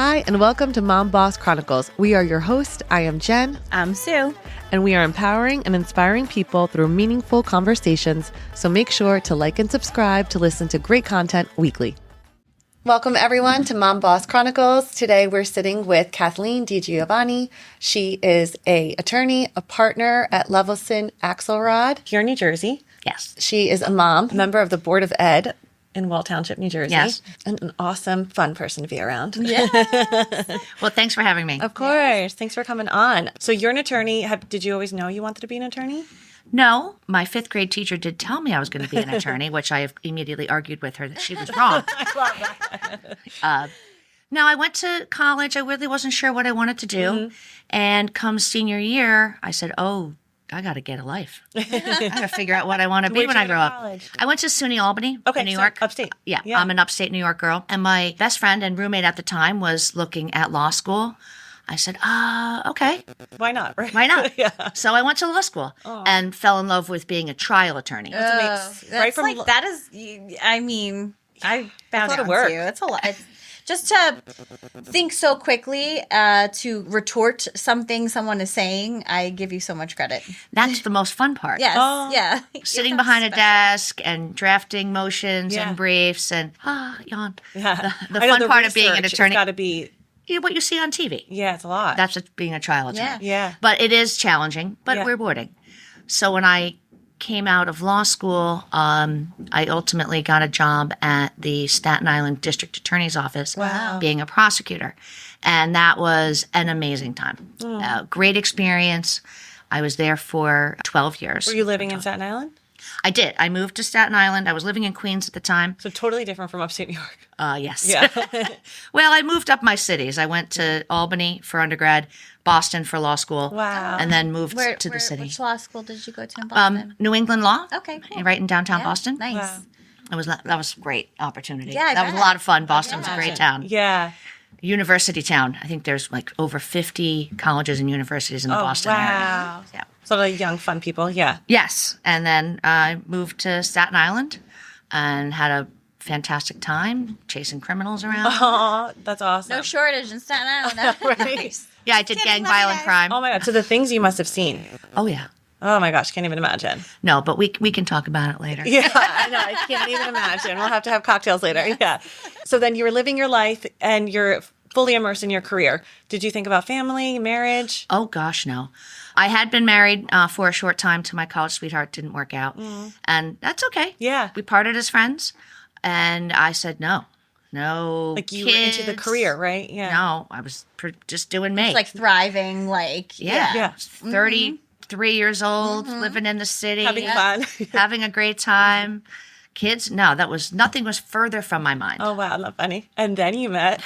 Hi, and welcome to Mom Boss Chronicles. We are your host. I am Jen. I'm Sue. And we are empowering and inspiring people through meaningful conversations. So make sure to like and subscribe to listen to great content weekly. Welcome, everyone, to Mom Boss Chronicles. Today, we're sitting with Kathleen DiGiovanni. She is an attorney, a partner at Levelson Axelrod Here in New Jersey. Yes. She is a mom, a member of the Board of Ed, In Wall Township, New Jersey. Yes. and an awesome, fun person to be around. Yeah. Well, thanks for having me. Of course. Thanks for coming on. So you're an attorney. Did you always know you wanted to be an attorney? No, my fifth grade teacher did tell me I was going to be an attorney, which I have immediately argued with her that she was wrong. I love that. No, I went to college. I really wasn't sure what I wanted to do. Mm-hmm. And come senior year, I said, I got to get a life. I got to figure out what I want to be Where'd when you I go to grow up. college? I went to SUNY Albany Okay, in New so York. upstate. Yeah, Yeah. I'm an upstate New York girl. And my best friend and roommate at the time was looking at law school. I said, okay, Why not? Right? why not? Yeah. So I went to law school and fell in love with being a trial attorney. That's Right from like that is. I mean, I bow a lot of down work. to you. It's a lot. Just to think so quickly, to retort something someone is saying, I give you so much credit. That's the most fun part. Yes, Oh. yeah. Sitting You're behind a special. desk and drafting motions Yeah. and briefs and yawn. Yeah. The I know fun part of being an research, attorney, It's got to be. what you see on TV. Yeah, it's a lot. That's what being a trial attorney. Yeah. But it is challenging, but Yeah. rewarding. So when I came out of law school, I ultimately got a job at the Staten Island District Attorney's Office, being a prosecutor. And that was an amazing time. Great experience. I was there for 12 years. Were you living in Staten Island? I did. I moved to Staten Island. I was living in Queens at the time. So totally different from upstate New York. Yes. Yeah. Well, I moved up my cities. I went to Albany for undergrad, Boston for law school. Wow. And then moved to the city. Which law school did you go to in Boston? New England Law. Okay, cool. Right in downtown Yeah, Boston. Nice. Wow. That was a great opportunity. Yeah, I that was a bet. lot of fun. Boston was a great town. Yeah. University town. I think there's like over 50 colleges and universities in the Boston area. Wow. Yeah. So like young, fun people. Yeah. Yes. And then I moved to Staten Island and had a fantastic time chasing criminals around. Oh, that's awesome. No shortage in Staten Island. Right. Yeah, I did gang violent crime. Oh my God. So the things you must have seen. Oh, yeah. Oh my gosh. Can't even imagine. No, but we can talk about it later. Yeah, I know. I can't even imagine. We'll have to have cocktails later. Yeah. So then you were living your life and you're fully immersed in your career. Did you think about family, marriage? Oh, gosh, no. I had been married for a short time to my college sweetheart. Didn't work out. And that's okay. Yeah. We parted as friends. And I said, no Like you kids. were into the career, right? Yeah. No, I was just doing me. It's like thriving, like yeah. Yeah. 33 years old, living in the city. Having fun. having a great time. Kids, no, nothing was further from my mind. Oh, wow. Not funny. And then you met.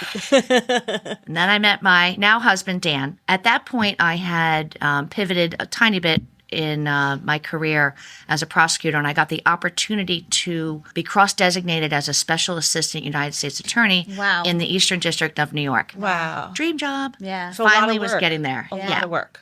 And then I met my now husband, Dan. At that point, I had pivoted a tiny bit in my career as a prosecutor, and I got the opportunity to be cross-designated as a Special Assistant United States Attorney Wow. in the Eastern District of New York. Wow. Dream job. Yeah. So a lot of Finally was work. getting there. A lot of work.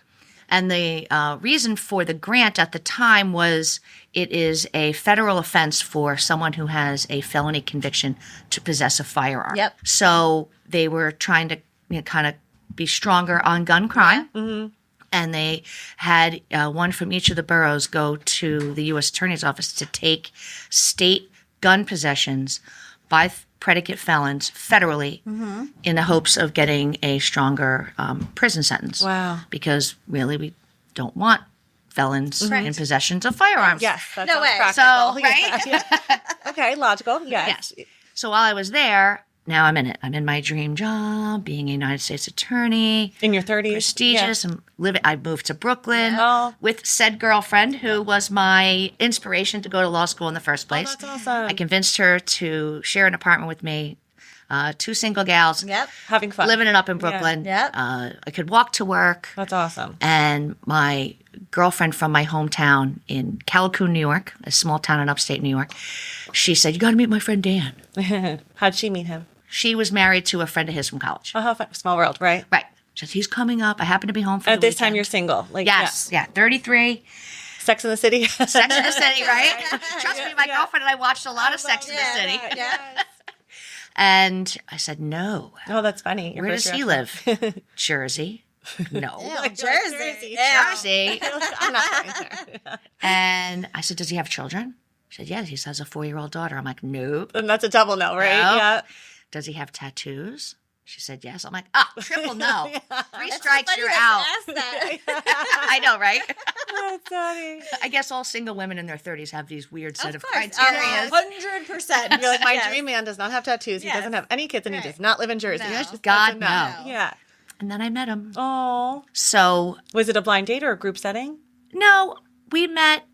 And the reason for the grant at the time was it is a federal offense for someone who has a felony conviction to possess a firearm. Yep. So they were trying to kind of be stronger on gun crime. Yeah. Mm-hmm. And they had one from each of the boroughs go to the U.S. Attorney's Office to take state gun possessions by predicate felons federally in the hopes of getting a stronger prison sentence. Wow. Because really we don't want felons in possessions of firearms. Yes. That No sounds way. practical. So, right? Yeah. Okay. Logical. Yes. Yes. So while I was there, now I'm in it. I'm in my dream job, being a United States attorney. In your 30s. Prestigious. And I moved to Brooklyn Oh. with said girlfriend who was my inspiration to go to law school in the first place. That's awesome. I convinced her to share an apartment with me. Two single gals Yep. Having fun. living it up in Brooklyn. Yep. I could walk to work. That's awesome. And my girlfriend from my hometown in Callicoon, New York, a small town in upstate New York, she said, "You got to meet my friend Dan." How'd she meet him? She was married to a friend of his from college. Oh, how fun. Small world, right? Right. She says, he's coming up. I happen to be home for At the this time, weekend." you're single. Like, Yes. Yeah. 33. yeah. Sex in the City. Sex in the City, right? Trust me, my girlfriend and I watched a lot of Sex in the City. Yes. And I said, no. Oh, that's funny. Your Where first does he reaction. live? Jersey. No. Jersey. Jersey. I'm not going there. And I said, does he have children? She said, yes, he has a 4-year-old daughter. I'm like, nope. And that's a double no, right? No. Yeah. Does he have tattoos? She said, yes. I'm like, triple no. 3 That's strikes, funny you're that out. you asked that. I know, right? That's funny. I guess all single women in their 30s have these weird set of course. criteria. 100%. You're like, my Yes. dream man does not have tattoos. He Yes. doesn't have any kids, and he Right. does not live in Jersey. No. That's just God, that's a no. Yeah. And then I met him. Oh. So, Was it a blind date or a group setting? no, we met.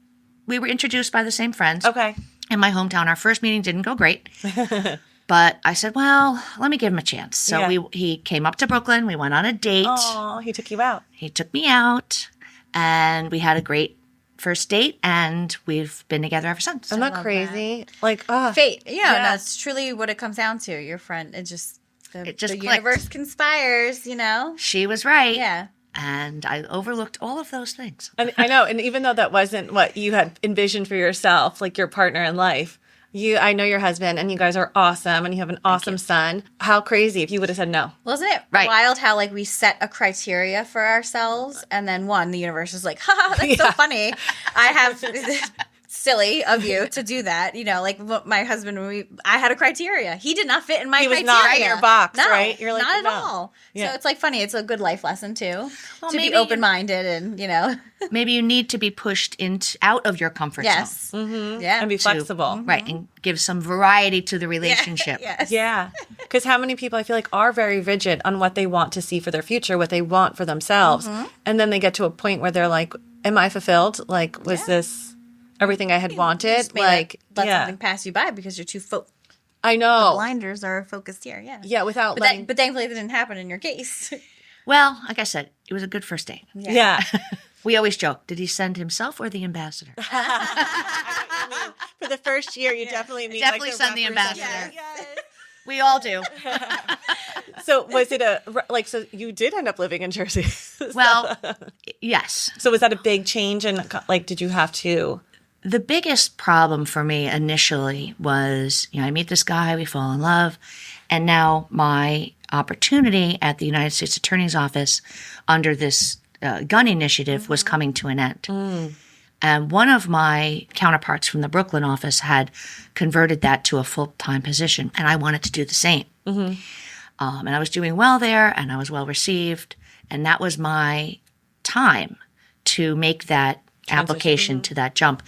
We were introduced by the same friends Okay. in my hometown. Our first meeting didn't go great. But I said, well, let me give him a chance. So Yeah. he came up to Brooklyn. We went on a date. Oh, he took you out. He took me out, and we had a great first date, and we've been together ever since. Isn't that love crazy? Like, Fate. Yeah, Yeah. that's truly what it comes down to. Your friend, it just It the just clicked. universe conspires, She was right. Yeah. And I overlooked all of those things. and I know. And even though that wasn't what you had envisioned for yourself, like your partner in life, I know your husband, and you guys are awesome, and you have an awesome son. How crazy if you would have said no. Wasn't it Right. wild how like we set a criteria for ourselves and then the universe is like, haha, that's so Yeah. funny. I have silly of you to do that. Like my husband, I had a criteria. He did not fit in my He was criteria. not in your box, No, right? You're like, not at no. all. Yeah. So it's like funny. It's a good life lesson too. Well, to maybe be open-minded and, Maybe you need to be pushed out of your comfort yes. zone. Yeah. And be flexible. Right. And give some variety to the relationship. Yes. Yeah. Because how many people I feel like are very rigid on what they want to see for their future, what they want for themselves. And then they get to a point where they're like, am I fulfilled? Like, was this everything I had wanted? Just may Like, let yeah. something pass you by because you're too I know. blinders are focused here. Yeah. Yeah, without But, letting. but thankfully that didn't happen in your case. Well, like I said, it was a good first date. yeah. We always joke, did he send himself or the ambassador? I mean, for the first year, you definitely need Definitely like, send the representative. ambassador. Yes. We all do. So was it so you did end up living in Jersey? Well, yes. So was that a big change? And like, did you have to? The biggest problem for me initially was, I meet this guy, we fall in love, and now my opportunity at the United States Attorney's Office under this gun initiative was coming to an end. And one of my counterparts from the Brooklyn office had converted that to a full-time position, and I wanted to do the same. And I was doing well there, and I was well received, and that was my time to make that application to that jump,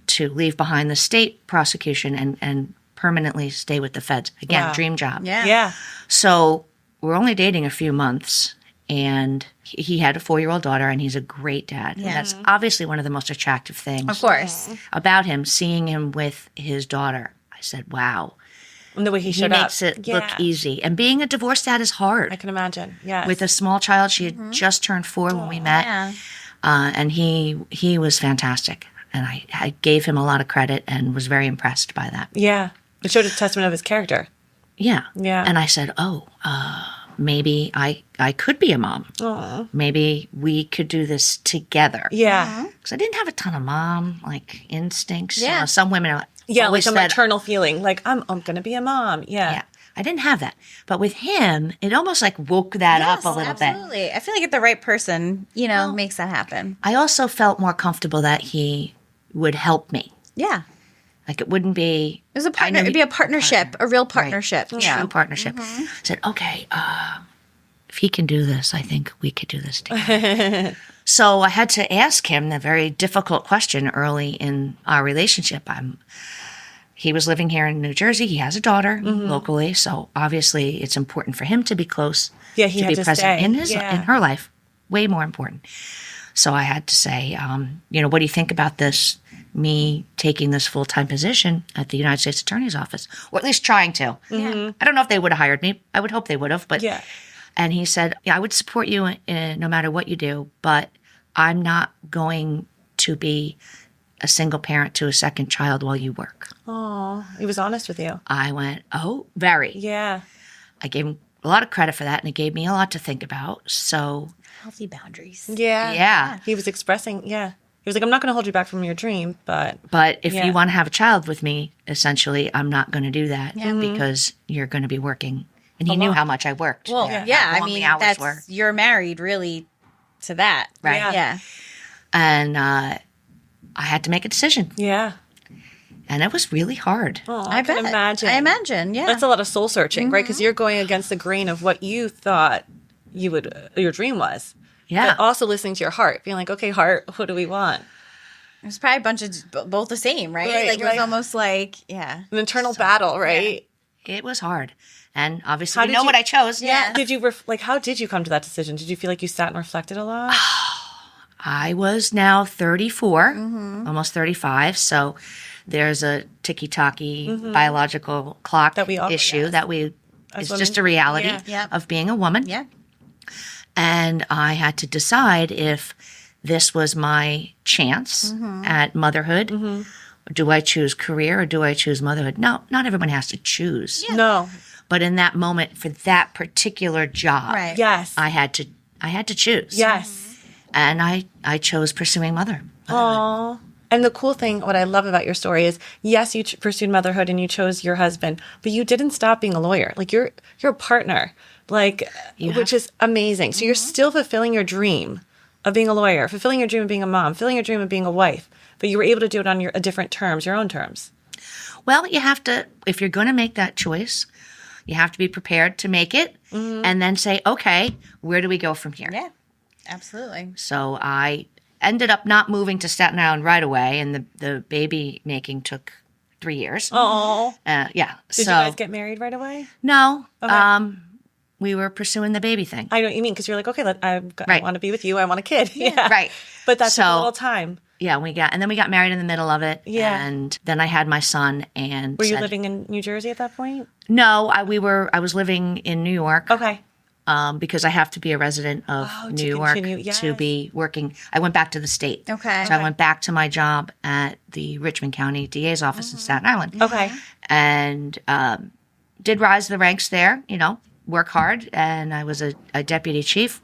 to leave behind the state prosecution and permanently stay with the feds. Again, Wow. dream job. Yeah. Yeah. So we're only dating a few months, and he had a 4-year-old daughter, and he's a great dad. And that's obviously one of the most attractive things Of course. about him, seeing him with his daughter. I said, wow. And the way he He showed up. makes it Yeah. look easy. And being a divorced dad is hard. I can imagine. Yeah. With a small child, she had just turned 4 when we met. Yeah. And he was fantastic. And I gave him a lot of credit and was very impressed by that. Yeah. It showed a testament of his character. Yeah. Yeah. And I said, maybe I could be a mom. Aw. Maybe we could do this together. Yeah. Because I didn't have a ton of mom, instincts. Yeah. Some women are Yeah. Like always a said, maternal feeling. Like, I'm going to be a mom. Yeah. yeah. I didn't have that. But with him, it almost woke that up a little bit. Absolutely. I feel like if the right person, makes that happen. I also felt more comfortable that he would help me. Yeah. It wouldn't be It was a partner. It'd be a partnership, a real partnership. true Yeah. partnership. I said, okay, if he can do this, I think we could do this together. So I had to ask him the very difficult question early in our relationship. He was living here in New Jersey. He has a daughter locally, so obviously it's important for him to be close. Yeah, he to had be to present stay. in Yeah. her life. Way more important. So I had to say, what do you think about this? Me taking this full-time position at the United States Attorney's Office, or at least trying to. Yeah. I don't know if they would have hired me. I would hope they would have, but Yeah. And he said, I would support you no matter what you do, but I'm not going to be a single parent to a second child while you work. Oh, he was honest with you. I went, oh, very. Yeah. I gave him a lot of credit for that, and it gave me a lot to think about. So, Healthy boundaries. Yeah. yeah. He was expressing, yeah. He was like, I'm not going to hold you back from your dream, but if you want to have a child with me, essentially, I'm not going to do that because you're going to be working. And he knew how much I worked. Well, how long the hours were. You're married really to that. Right. Yeah. And I had to make a decision. Yeah. And it was really hard. Oh, I can bet. imagine. I imagine, yeah. That's a lot of soul searching, right? Because you're going against the grain of what you thought your dream was. Yeah. But also listening to your heart, being like, okay, heart, what do we want? It was probably a bunch of both the same, right? Like, it was almost like, An internal battle, right? Yeah. It was hard. And obviously, we know what I chose. Yeah. Did you, how did you come to that decision? Did you feel like you sat and reflected a lot? I was now 34, almost 35. So there's a ticky-tacky biological clock That we all- issue yes. that we, it's women. just a reality Yeah. of being a woman. Yeah. And I had to decide if this was my chance at motherhood. Do I choose career or do I choose motherhood? No, not everyone has to choose. Yeah. No. But in that moment, for that particular job, Right. Yes. I had to choose. Yes. And I chose pursuing motherhood. Aww. And the cool thing, what I love about your story is, yes, you pursued motherhood and you chose your husband, but you didn't stop being a lawyer. Like you're a partner, which is amazing. So you're still fulfilling your dream of being a lawyer, fulfilling your dream of being a mom, fulfilling your dream of being a wife, but you were able to do it on your different terms, your own terms. Well, you have to, if you're going to make that choice, you have to be prepared to make it and then say, okay, where do we go from here? Yeah. Absolutely. So I ended up not moving to Staten Island right away, and the baby making took 3 years. Oh. Yeah. Did you guys get married right away? No. We were pursuing the baby thing. I know what you mean, because you're like, okay, I want to be with you. I want a kid. Yeah. Right. But that's So- a little time. Yeah, and then we got married in the middle of it. Yeah. And then I had my son and Were you living in New Jersey at that point? No, I was living in New York. Okay. Because I have to be a resident of New York to be working. I went back to the state. Okay. So I went back to my job at the Richmond County DA's office in Staten Island. Okay. And did rise the ranks there, work hard. And I was a deputy chief.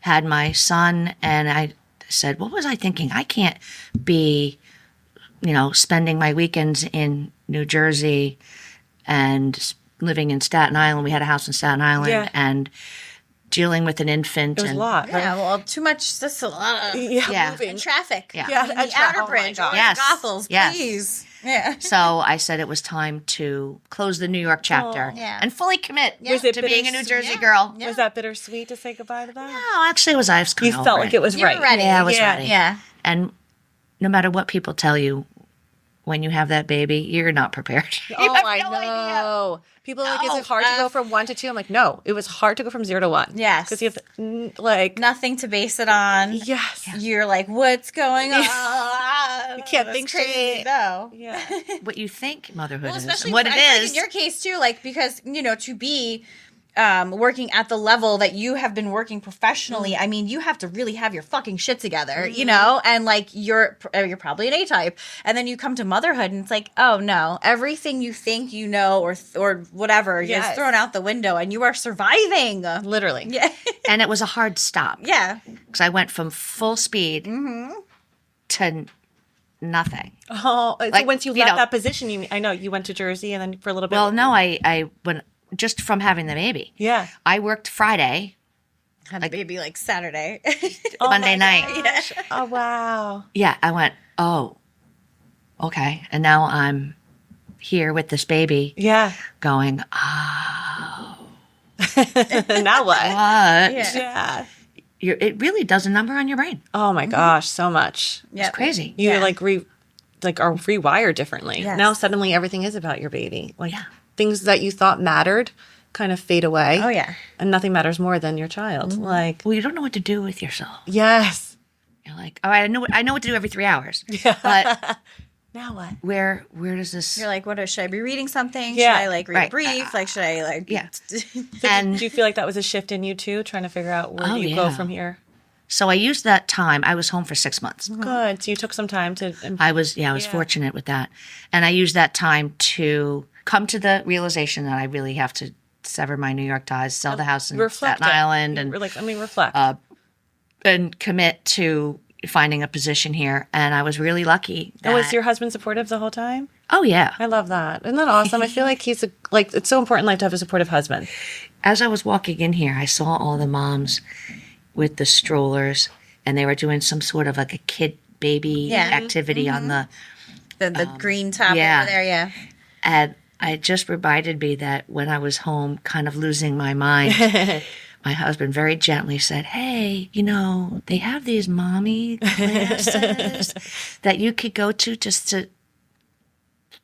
Had my son, and I said, what was I thinking? I can't be, spending my weekends in New Jersey and living in Staten Island. We had a house in Staten Island and dealing with an infant. It was a lot. Right? Yeah, well, too much. That's a lot of Moving. traffic. Yeah. And the outer bridge. Oh Yes. Gothels, Yes. please. Yeah. So I said it was time to close the New York chapter Yeah. and fully commit Was it to being a New bittersweet? Jersey girl. Yeah. Was that bittersweet to say goodbye to that? No, actually, I was kind You of felt like it was You were right. ready. Yeah, I was Yeah. ready. Yeah. And no matter what people tell you, when you have that baby, you're not prepared. You Oh, have I no idea. know. People are like, is it hard to go from 1 to 2? I'm like, no, it was hard to go from 0 to 1. Yes. Because you have, Nothing to base it on. yes. You're like, what's going on? You can't That's think crazy. straight. No. Yeah. What you think motherhood Well, is, especially and what I it feel like is. in your case too, because to be working at the level that you have been working professionally, I mean, you have to really have your fucking shit together, and you're probably an A type, and then you come to motherhood, and it's like, oh no, everything you think or whatever is thrown out the window, and you are surviving. Literally. Yeah, And it was a hard stop. yeah. Because I went from full speed to nothing. Oh, so Like, once you you left know- that position, I know you went to Jersey and then for a little bit. Well, no, I went just from having the baby. Yeah. I worked Friday, Had the baby Saturday. Monday night. Yeah. Oh, wow. Yeah, I went, oh, okay. And now I'm here with this baby Yeah. going, Now what? what? Yeah. It really does a number on your brain. Oh my gosh, so much. Yeah. It's crazy. You're Yeah. are rewired differently. Yes. Now suddenly everything is about your baby. Things that you thought mattered kind of fade away. Oh yeah. And nothing matters more than your child. Well, you don't know what to do with yourself. Yes. You're like, all right, I know what to do every 3 hours. But Now what? where does this? You're like, should I be reading something? Yeah. Should I read a Right. brief? Should I Yeah. And do you feel like that was a shift in you too, trying to figure out where Oh, do you go yeah. from here? So I used that time. I was home for 6 months. Good. So you took some time to. I was fortunate with that. And I used that time to come to the realization that I really have to sever my New York ties, sell the house in reflect Staten it. Island, and reflect. and commit to finding a position here, and I was really lucky. And was your husband supportive the whole time? Oh, yeah. I love that. Isn't that awesome? I feel like it's so important in life to have a supportive husband. As I was walking in here, I saw all the moms with the strollers, and they were doing some sort of like a kid baby activity on the green top over there, yeah. And it just reminded me that when I was home, kind of losing my mind, my husband very gently said, hey, they have these mommy classes that you could go to just to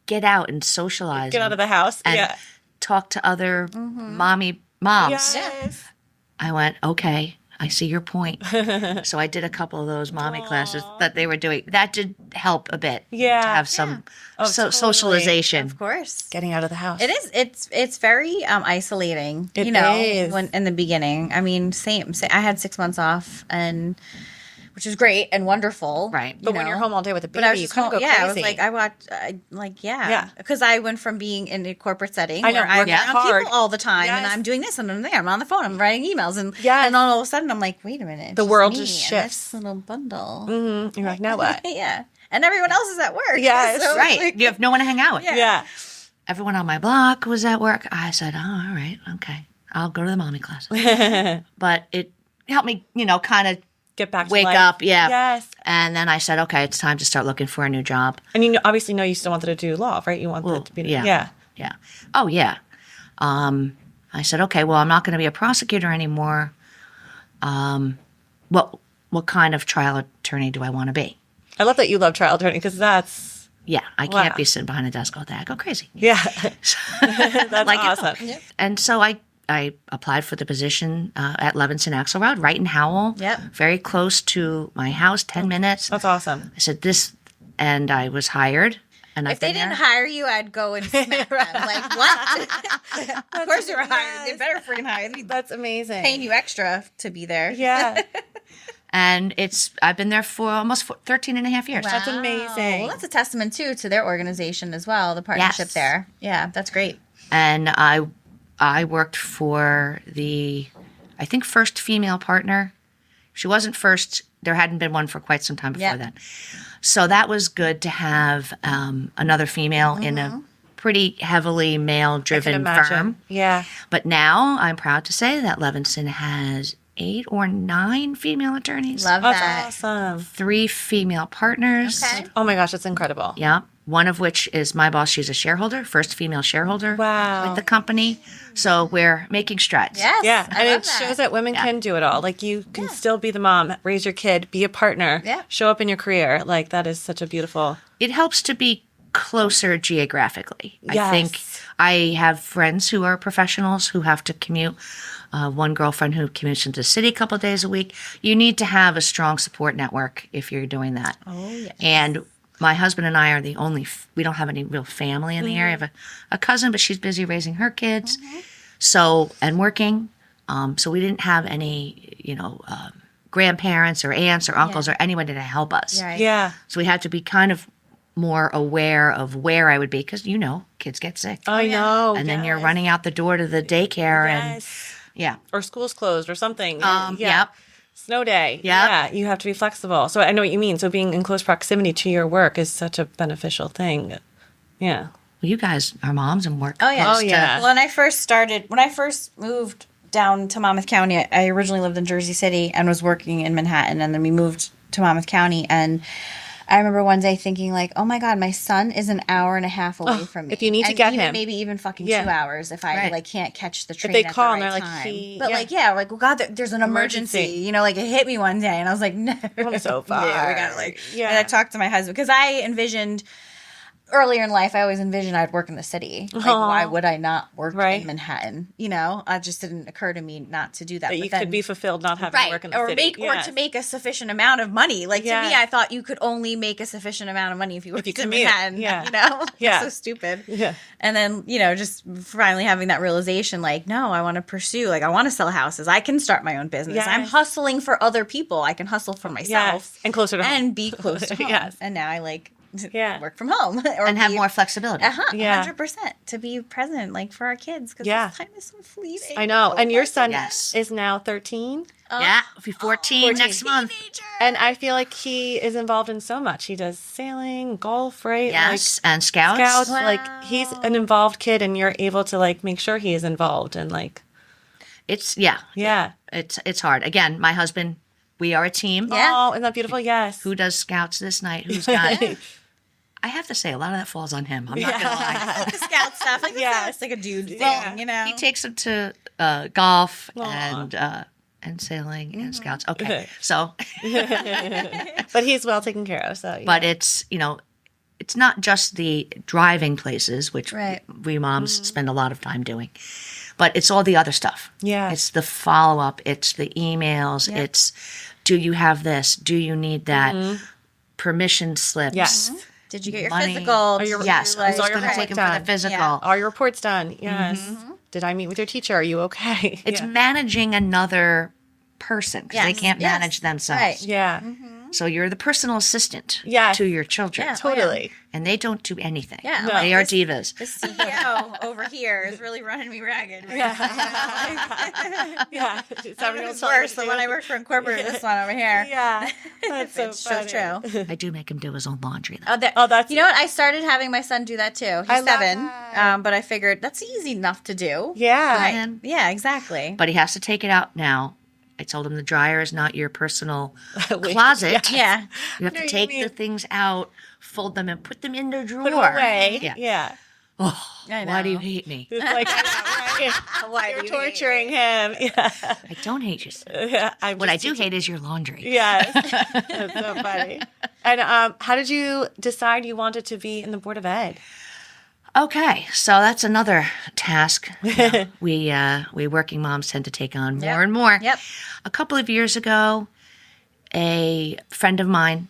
get out and socialize. Get out of the house. And talk to other moms. Yes. I went, okay, I see your point. So I did a couple of those mommy classes that they were doing. That did help a bit. Yeah. To have some Totally. Oh, socialization. Of course. Getting out of the house. It is. It's very isolating. It is. When in the beginning. I mean, same. I had 6 months off, which was great and wonderful. Right. But when you're home all day with a baby, But I was you just kind of go crazy. I was like, because I went from being in a corporate setting where I'm working around hard. people all the time, and Yes. I'm doing this and I'm there. I'm on the phone. I'm writing emails, and Yes. and all of a sudden I'm like, wait a minute, it's The world me just and shifts. this little bundle. Mhm. You're like, now what? Yeah, and everyone else is at work. Yes. So, Right. like, You have no one to hang out with. Yeah. Everyone on my block was at work. I said, oh, all right, okay. I'll go to the mommy classes. But it helped me, kind of Get back to wake life. up. Yeah. Yes. And then I said, okay, it's time to start looking for a new job. And you obviously know you still wanted to do law, right? You want that to be Yeah. Oh, yeah. I said, okay, well, I'm not going to be a prosecutor anymore. What kind of trial attorney do I want to be? I love that you love trial attorney because that's Yeah, I can't be sitting behind a desk all day. I go crazy. that's awesome. And so I applied for the position at Levinson Axelrod, right in Howell. Yep. Very close to my house, 10 minutes. That's awesome. I said this, and I was hired. And if they didn't hire you, I'd go and smack them. Like, what? Of course you were hired. They better freaking hire me. That's amazing. Paying you extra to be there. Yeah. And I've been there for almost 13 and a half years. That's amazing. Well, that's a testament, too, to their organization as well, the partnership Yes. there. Yeah, that's great. And I worked for the, I think, first female partner. She wasn't first. There hadn't been one for quite some time before that. So that was good to have another female in a pretty heavily male-driven firm. Yeah. But now I'm proud to say that Levinson has 8 or 9 female attorneys. Love that. That's awesome. 3 female partners. Okay. Oh my gosh, that's incredible. Yeah. One of which is my boss. She's a shareholder, first female shareholder with the company. So we're making strides. Yes. Yeah, I and love it that. shows that women can do it all. Like you can still be the mom, raise your kid, be a partner, show up in your career. Like that is such a beautiful. It helps to be closer geographically. I Yes. think I have friends who are professionals who have to commute. One girlfriend who commutes into the city a couple of days a week. You need to have a strong support network if you're doing that. Oh, yes. And my husband and I are the only, we don't have any real family in the area. I have a cousin, but she's busy raising her kids. So, and working. So we didn't have any, grandparents or aunts or uncles or anybody to help us. Right. Yeah. So we had to be kind of more aware of where I would be because, kids get sick. I know. And then you're running out the door to the daycare Yes. and, Or school's closed or something. Yep. Snow day. Yep. Yeah. You have to be flexible. So I know what you mean. So being in close proximity to your work is such a beneficial thing. Yeah. Well, you guys are moms and work. Oh, yeah. Oh, yeah. When I first moved down to Monmouth County, I originally lived in Jersey City and was working in Manhattan. And then we moved to Monmouth County. And I remember one day thinking like, oh my God, my son is an hour and a half away from me. if you need to And get even him. maybe even fucking Yeah. 2 hours if I Right. can't catch the train they at call the and right they're like, time. But yeah. well, God, there's an emergency. Emergency. It hit me one day and I was like, no. I'm so far. Yeah, we gotta Yeah. And I talked to my husband because I envisioned earlier in life, I always envisioned I'd work in the city. Like, why would I not work in Manhattan? It just didn't occur to me not to do that. That But you then, could be fulfilled not having to work in the city. or to make a sufficient amount of money. Like to me, Yes. I thought you could only make a sufficient amount of money if you worked in commute. Manhattan. Yeah. It's so stupid. Yeah. And then just finally having that realization, like, no, I want to pursue. Like, I want to sell houses. I can start my own business. Yes. I'm hustling for other people. I can hustle for myself. Yes. And closer to home. And be close to home. Yes. And now I Yeah. work from home or and have be- more flexibility. Yeah. 100% to be present, like for our kids, because Yeah. this time is so fleeting. I know. And your son Yes. is now 13. Yeah, if you're 14 next month. And I feel like he is involved in so much. He does sailing, golf, right? Yes, and scouts. Scouts. Like he's an involved kid, and you're able to like make sure he is involved and like. It's Yeah. it's hard. Again, my husband, we are a team. Yeah. Oh, isn't that beautiful? Yes. Who does scouts this night? Who's got? I have to say, a lot of that falls on him. I'm not gonna lie. The scout stuff, like it's like a dude thing, you know. He takes him to golf and sailing and scouts. Okay, so But he's well taken care of. So. Yeah. but it's it's not just the driving places, which Right. we moms spend a lot of time doing, but it's all the other stuff. Yeah. It's the follow up. It's the emails. It's do you have this? Do you need that? Permission slips. Yes. Did you get your Money. physical? Are your- Yes, Like, who's all your going to take him for homework the physical? Yeah. Are your reports done? Yes. Did I meet with your teacher? Are you okay? It's managing another person because they Yes, can't yes. manage themselves. Right. Yeah. So you're the personal assistant Yes. to your children. Yeah. Totally. And they don't do anything. Yeah, No. They are divas. The CEO over here is really running me ragged. Right? Yeah. It's worse. The one I worked for in corporate, this one over here. Yeah. That's so It's so funny. true. I do make him do his own laundry. Though. Oh, that's You know what? I started having my son do that too. I He's love 7, that. but I figured that's easy enough to do. yeah. And- Yeah, exactly. But he has to take it out now. I told him the dryer is not your personal closet. Yeah. You have to you take mean- the things out, fold them, and put them in the drawer. Put it away. Yeah. Yeah. Oh, I why do you know. hate me? It's like Why you're do you hate torturing him. Yeah. I don't hate you. Yeah. What I do hate is your laundry. Yes. That's so funny. And how did you decide you wanted to be in the Board of Ed? Okay, so that's another task we working moms tend to take on more and more. Yep. A couple of years ago, a friend of mine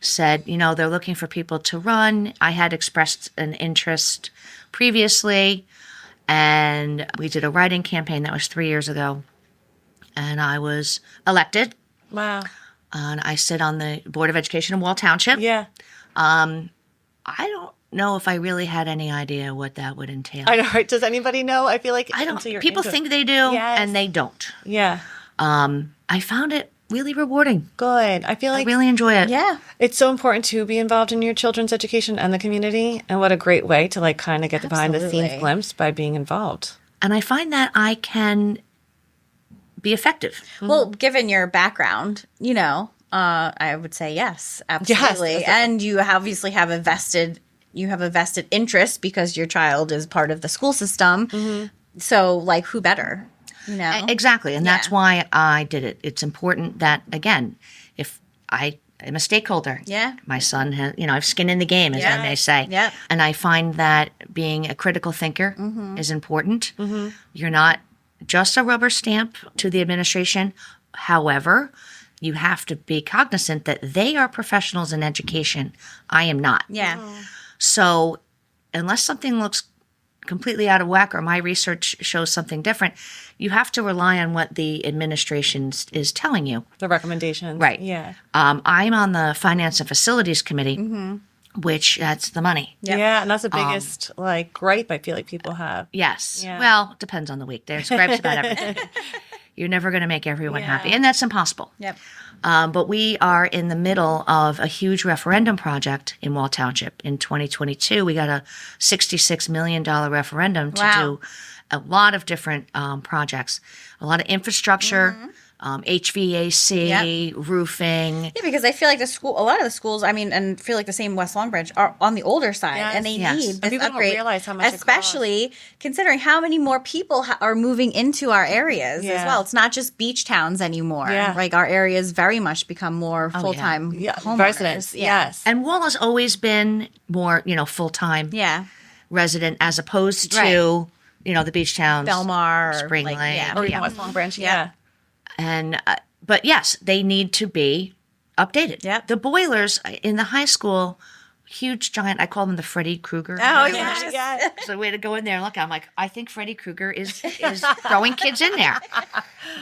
said, they're looking for people to run. I had expressed an interest previously, and we did a writing campaign that was 3 years ago, and I was elected. Wow. And I sit on the Board of Education in Wall Township. Yeah. I don't know if I really had any idea what that would entail. I know, right? Does anybody know? I feel like I don't. until you're People into it. think they do, Yes. and they don't. Yeah. I found it really rewarding. Good. I feel I like really enjoy it. Yeah. it's so important to be involved in your children's education and the community. And what a great way to like kind of get the behind the Absolutely. scenes glimpse by being involved. And I find that I can be effective. Well, given your background, I would say yes, absolutely. Yes. And you obviously have a vested interest because your child is part of the school system. So, like, who better? Exactly. And that's Yeah. why I did it. It's important that, again, if I am a stakeholder, Yeah. my son has, I have skin in the game, as I may say. Yep. And I find that being a critical thinker is important. You're not just a rubber stamp to the administration. However, you have to be cognizant that they are professionals in education. I am not. Yeah. So unless something looks completely out of whack or my research shows something different, you have to rely on what the administration is telling you. The recommendations. Right. Yeah. I'm on the Finance and Facilities Committee, which that's the money. Yeah. And that's the biggest like gripe I feel like people have. Yes. Yeah. Well, it depends on the week. There's gripes about everything. You're never going to make everyone happy, and that's impossible. Yep. But we are in the middle of a huge referendum project in Wall Township. In 2022, we got a $66 million referendum to Wow. do a lot of different projects, a lot of infrastructure, HVAC, roofing. Yeah, because I feel like a lot of the schools, and feel like the same West Long Branch are on the older side, Yes. and they Yes. need And this people don't upgrade, realize how much it especially considering how many more people are moving into our areas Yeah. as well. It's not just beach towns anymore. Yeah. Like our areas very much become more full time homeowners. Residents. Yeah. Yes. And Wall has always been more, full-time Yeah. resident as opposed to, the beach towns. Belmar, or Spring like, Lake. yeah. or even yeah. West Long Branch. Yeah. Yeah. And but yes, they need to be updated. Yep. The boilers in the high school, huge giant. I call them the Freddy Krueger. Oh, Yeah. yes. Yeah. So the way to go in there and look, I'm like, I think Freddy Krueger is throwing kids in there.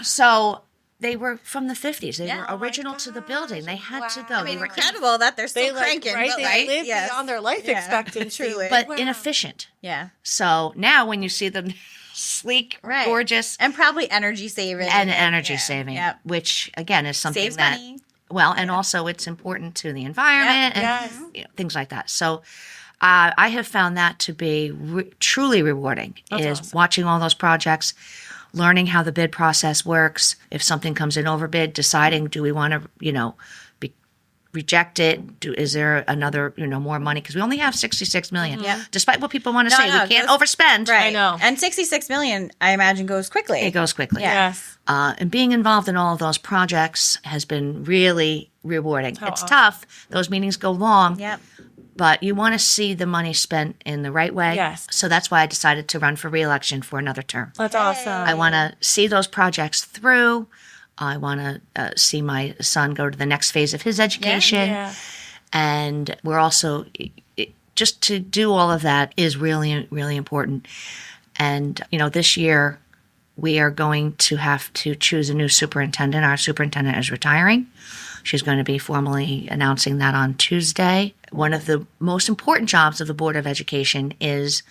So They were from the 50s. They Yeah. were original to the building. They had to go. I mean, they were incredible that they're still cranking. Right? But They lived yes. beyond their life expectancy. Truly. but inefficient. Yeah. So now when you see them sleek, Right. gorgeous, And probably energy saving. and energy saving, Yep. which again is something Saves that money. well, and also it's important to the environment and Yes. things like that. So I have found that to be truly rewarding. Is awesome. watching all those projects, learning how the bid process works. If something comes in overbid, deciding do we want to reject it? Is there another more money? Because we only have $66 million. Yeah. Despite what people want to say, we can't overspend. Right. I know. And $66 million, I imagine, goes quickly. It goes quickly. Yeah. Yes. And being involved in all of those projects has been really rewarding. It's awesome. tough. Those meetings go long. Yep. But you want to see the money spent in the right way. Yes. So that's why I decided to run for re-election for another term. That's awesome. I want to see those projects through. I want to see my son go to the next phase of his education. Yeah. And we're also, just to do all of that is really, really important. And, this year we are going to have to choose a new superintendent. Our superintendent is retiring. She's going to be formally announcing that on Tuesday. One of the most important jobs of the Board of Education is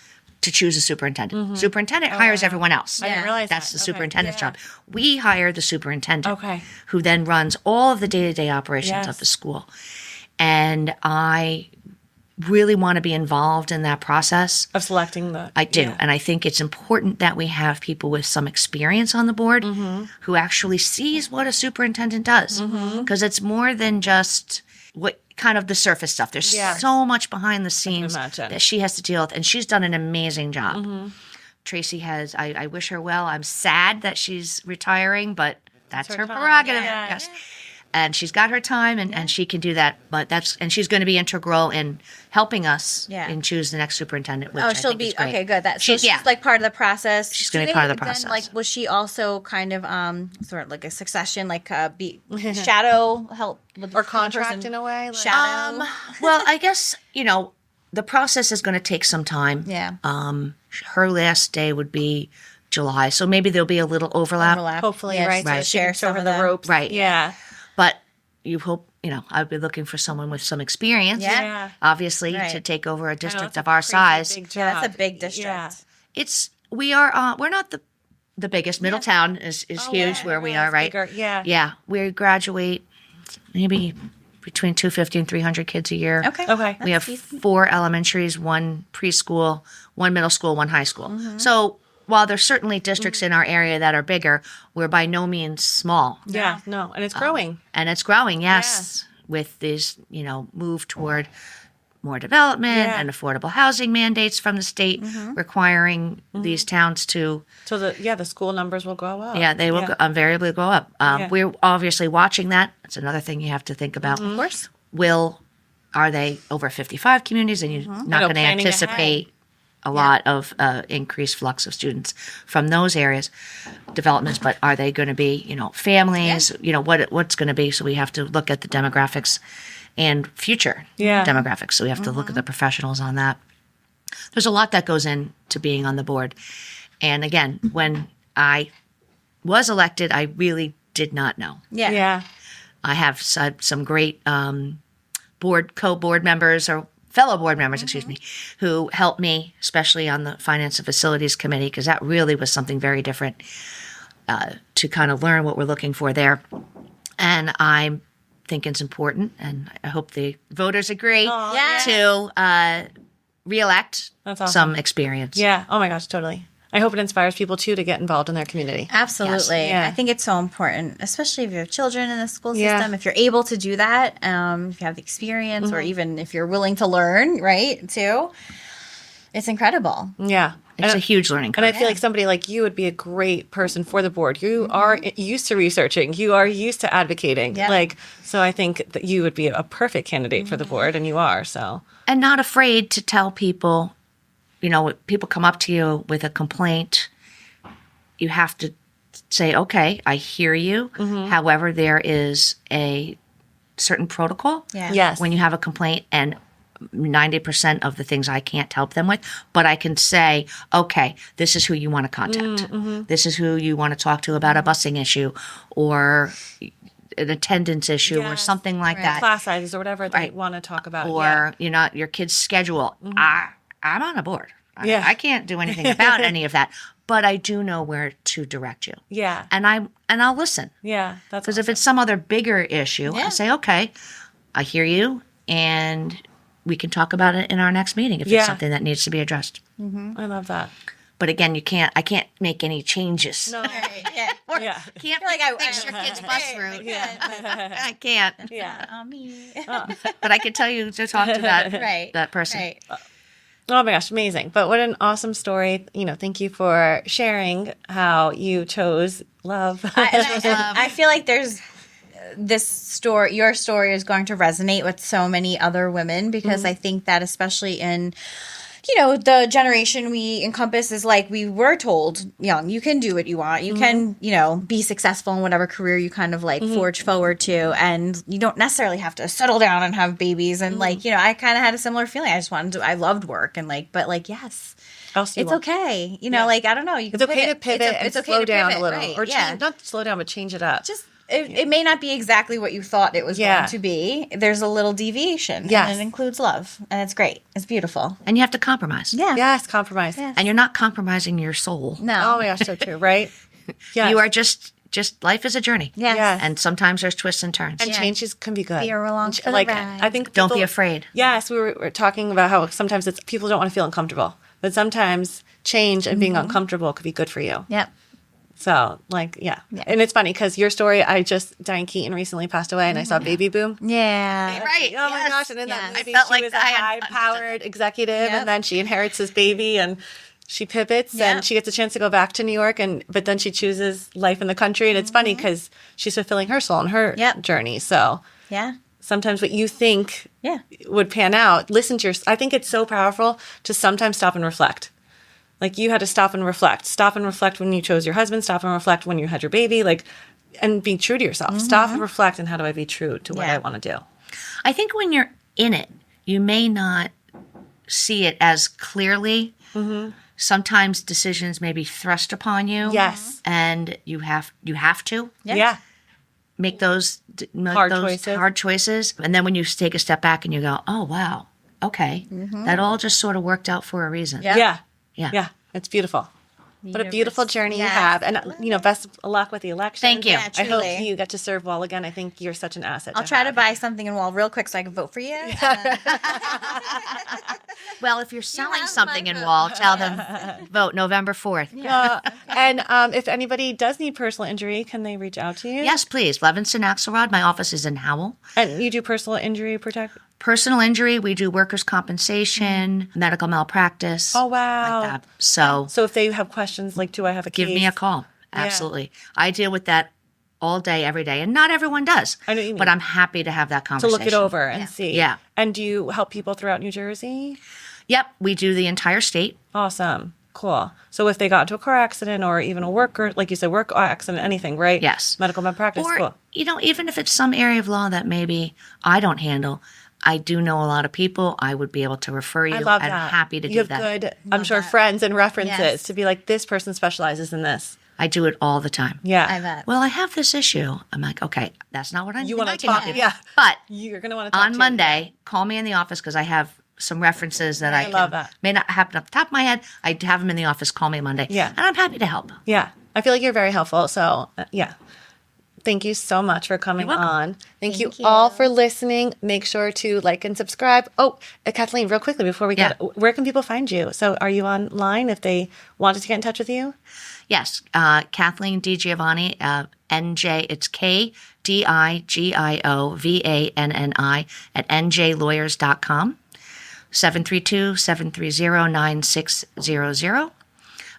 to choose a superintendent. Superintendent hires everyone else. I didn't realize That's that. the Okay. superintendent's job. We hire the superintendent, Okay. who then runs all of the day-to-day operations Yes. of the school. And I really want to be involved in that process. Of selecting the. I do. Yeah. And I think it's important that we have people with some experience on the board who actually sees what a superintendent does. Because it's more than just what kind of the surface stuff. There's Yeah. so much behind the scenes imagine. that she has to deal with. And she's done an amazing job. Tracy has, I wish her well. I'm sad that she's retiring, but that's her time. prerogative. Yeah. Yes. And she's got her time and she can do that. But and she's going to be integral in helping us and choose the next superintendent, which I She'll think be is great. okay. Good. She's like part of the process. She's gonna be part of the Then, process. like, was she also kind of sort of like a succession, like be shadow help with Or the contract person? in a way. Like, Shadow. Well, I guess, the process is going to take some time. Yeah. Her last day would be July. So maybe there'll be a little overlap. hopefully, Yeah, right? to So she share can some cover of the them. ropes. Right. Yeah. But you hope, I'd be looking for someone with some experience. Yeah. Obviously, Right. to take over a I know, district it's a of our crazy size. big Yeah, that's a job. big district. Yeah. We're not the biggest. Middletown is huge where we are, right? Bigger. Yeah. Yeah. We graduate maybe between 250 and 300 kids a year. Okay. Okay. We have 4 elementaries, 1 preschool, 1 middle school, 1 high school. So while there's certainly districts in our area that are bigger, we're by no means small. Yeah. No, and it's growing. And it's growing, yes, with this, move toward more development and affordable housing mandates from the state requiring these towns to, So the school numbers will go up. they will invariably go up. We're obviously watching that. That's another thing you have to think about. Of course. Are they over 55 communities and you're not know, going to planning anticipate a lot of increased flux of students from those areas developments, but are they going to be, families, what's going to be? So we have to look at the demographics and future demographics. So we have to look at the professionals on that. There's a lot that goes into being on the board. And again, when I was elected, I really did not know. Yeah. Yeah. I have some great co-board members or fellow board members, excuse me, who helped me, especially on the Finance and Facilities Committee, because that really was something very different to kind of learn what we're looking for there. And I think it's important, and I hope the voters agree to re-elect That's awesome. some experience. Yeah. Oh my gosh, totally. I hope it inspires people too to get involved in their community. Absolutely. Yes. Yeah. I think it's so important, especially if you have children in the school Yeah. system. If you're able to do that, if you have the experience, or even if you're willing to learn, right, too, it's incredible. Yeah. It's a huge learning curve. And I feel like somebody like you would be a great person for the board. You are used to researching. You are used to advocating. Yeah. So I think that you would be a perfect candidate for the board, and you are. So And not afraid to tell people, people come up to you with a complaint, you have to say, okay, I hear you. However, there is a certain protocol Yeah. yes, when you have a complaint, and 90% of the things I can't help them with, but I can say, okay, this is who you want to contact. This is who you want to talk to about a busing issue or an attendance issue or something like that. Class sizes or whatever they want to talk about. Or, your kid's schedule. I'm on a board. Yeah. I can't do anything about any of that, but I do know where to direct you. Yeah. And I'll listen. Yeah. That's Because if it's some other bigger issue, I say, okay, I hear you, and we can talk about it in our next meeting if it's something that needs to be addressed. I love that. But again, I can't make any changes. No. Or Yeah. can't fix your kid's bus route. I can't. Yeah. Me. But I can tell you to talk to that person. Right. Oh my gosh, amazing. But what an awesome story. Thank you for sharing how you chose love. I feel like there's this story, your story is going to resonate with so many other women because I think that especially in the generation we encompass is like we were told young, you can do what you want. You can, be successful in whatever career you kind of like forge forward to. And you don't necessarily have to settle down and have babies. And I kind of had a similar feeling. I loved work and yes. It's okay. I don't know. You can It's okay to pivot and slow down a little. Right. Or change, not slow down, but change it up. Just it may not be exactly what you thought it was going to be. There's a little deviation. Yes. And it includes love. And it's great. It's beautiful. And you have to compromise. Yeah. Yes, compromise. Yeah. And you're not compromising your soul. No. Oh my gosh, so true, right? Yeah. You are just life is a journey. Yes. Yes. And sometimes there's twists and turns. And changes can be good. Be along for the ride. I think Don't be people- afraid. Yes, we were talking about how sometimes people don't want to feel uncomfortable, but sometimes change and being uncomfortable could be good for you. Yep. So, and it's funny because your story, Diane Keaton recently passed away, and I saw Baby Boom. Yeah. Right. Oh my yes. gosh! And in that I movie, felt she like was a I had- high-powered executive, Yep. and then she inherits this baby, and she pivots, Yep. and she gets a chance to go back to New York, but then she chooses life in the country, and it's funny because she's fulfilling her soul and her journey. So, Yeah. sometimes what you think Yeah. would pan out, listen to I think it's so powerful to sometimes stop and reflect. Like you had to stop and reflect. Stop and reflect when you chose your husband. Stop and reflect when you had your baby. And be true to yourself. Stop and reflect. And how do I be true to what I want to do? I think when you're in it, you may not see it as clearly. Sometimes decisions may be thrust upon you. Yes. And you have to Yeah. make those hard choices. And then when you take a step back and you go, oh, wow, okay, that all just sort of worked out for a reason. Yeah. Yeah. It's beautiful. What a beautiful journey you have. And, best of luck with the election. Thank you. Yeah, I hope truly. you get to serve well again. I think you're such an asset. I'll try to buy something in Wall real quick so I can vote for you. Well, if you're selling something in Wall, tell them vote November 4th. And if anybody does need personal injury, can they reach out to you? Yes, please. Levinson Axelrod. My office is in Howell. And you do personal injury protect? Personal injury, we do workers' compensation, medical malpractice. Oh, wow. Like that. So So if they have questions like, do I have a case? give me a call. Absolutely. I deal with that all day, every day. And not everyone does. I know what you mean. But I'm happy to have that To conversation. look it over and see. Yeah. And do you help people throughout New Jersey? Yep. We do the entire state. Awesome. Cool. So if they got into a car accident or even a like you said, work accident, anything, right? Yes. Medical malpractice. Or, Cool. even if it's some area of law that maybe I don't handle, I do know a lot of people. I would be able to refer you. I love I'm that. happy to you do have that. good, I'm sure, friends and references Yes. to be like, this person specializes in this. I do it all the time. Yeah. I bet. Well, I have this issue. I'm like, okay, that's not what I You want to can talk? help. Yeah. But You're going to want to talk on to Monday, call me in the office because I have some references that I love that. may not happen off the top of my head. I have them in the office. Call me Monday. Yeah. And I'm happy to help. Yeah. I feel like you're very helpful. So, yeah. Thank you so much for coming on. Thank you all for listening. Make sure to like and subscribe. Oh, Kathleen, real quickly before we get, where can people find you? So are you online if they wanted to get in touch with you? Yes. Kathleen DiGiovanni, NJ, it's KDIGIOVANNI at njlawyers.com, 732-730-9600.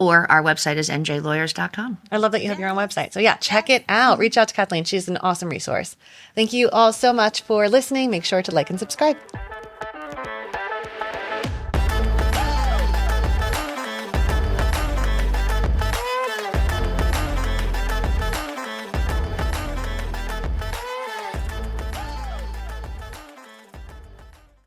Or our website is njlawyers.com. I love that you have your own website. So yeah, check it out. Reach out to Kathleen. She's an awesome resource. Thank you all so much for listening. Make sure to like and subscribe.